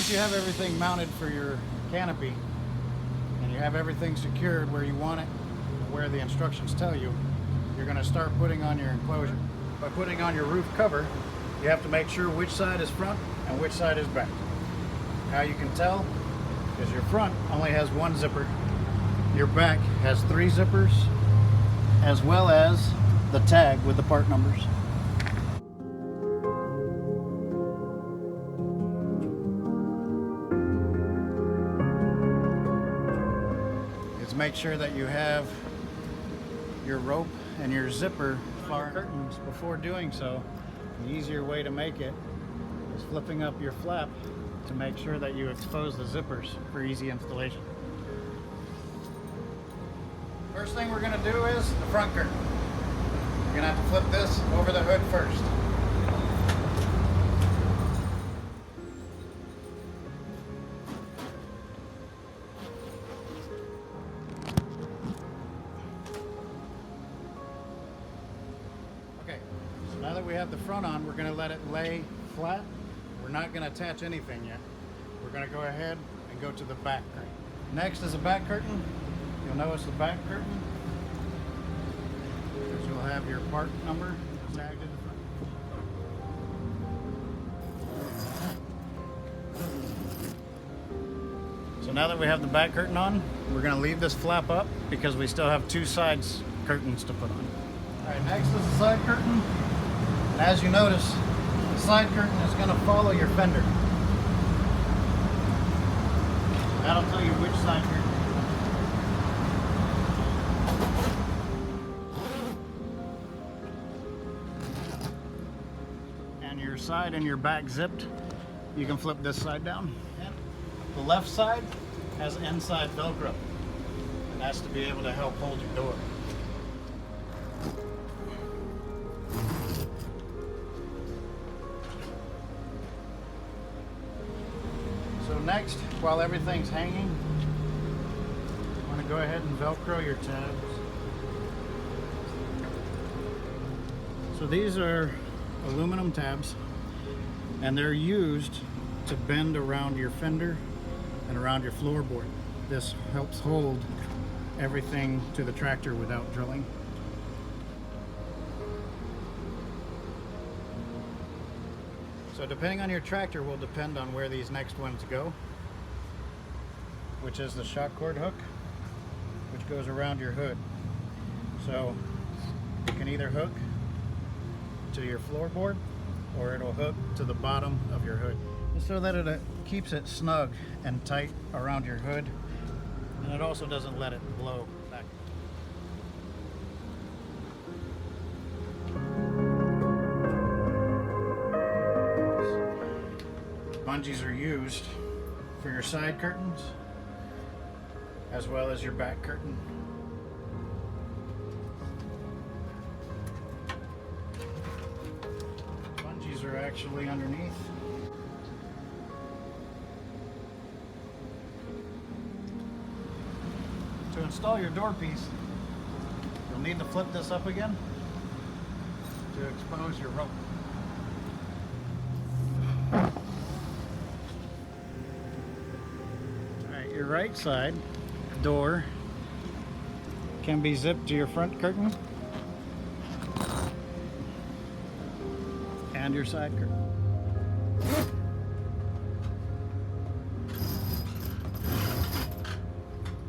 once you have everything mounted for your canopy and you have everything secured where you want it, where the instructions tell you, you're going to start putting on your enclosure. By putting on your roof cover, you have to make sure which side is front and which side is back. How you can tell is your front only has one zipper, your back has 3 zippers, as well as the tag with the part numbers. Is make sure that you have your rope and your zipper far curtains. Before doing so, the easier way to make it is flipping up your flap to make sure that you expose the zippers for easy installation. First thing we're going to do is the front curtain. You're going to have to flip this over the hood first. Okay, so now that we have the front on, we're going to let it lay flat. We're not going to attach anything yet. We're going to go ahead and go to the back curtain. Next is the back curtain. You'll notice the back curtain, because you'll have your part number tagged in the front. So now that we have the back curtain on, we're going to leave this flap up because we still have 2 sides curtains to put on. Alright, next is the side curtain. And as you notice, the side curtain is going to follow your fender. That'll tell you which side curtain. And your side and your back zipped, you can flip this side down. The left side has inside Velcro, and that's to be able to help hold your door. So next, while everything's hanging, I'm going to go ahead and Velcro your tabs. So these are aluminum tabs, and they're used to bend around your fender and around your floorboard. This helps hold everything to the tractor without drilling. So depending on your tractor will depend on where these next ones go, which is the shock cord hook, which goes around your hood. So you can either hook to your floorboard or it'll hook to the bottom of your hood, so that it keeps it snug and tight around your hood, and it also doesn't let it blow back. Bungees are used for your side curtains as well as your back curtain. Bungees are actually underneath. To install your door piece, you'll need to flip this up again to expose your rope. Your right side door can be zipped to your front curtain and your side curtain.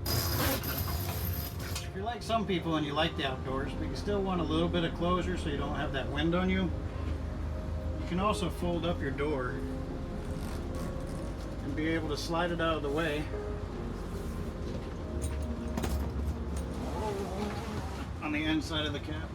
If you're like some people and you like the outdoors, but you still want a little bit of closure so you don't have that wind on you, you can also fold up your door and be able to slide it out of the way on the inside of the cap.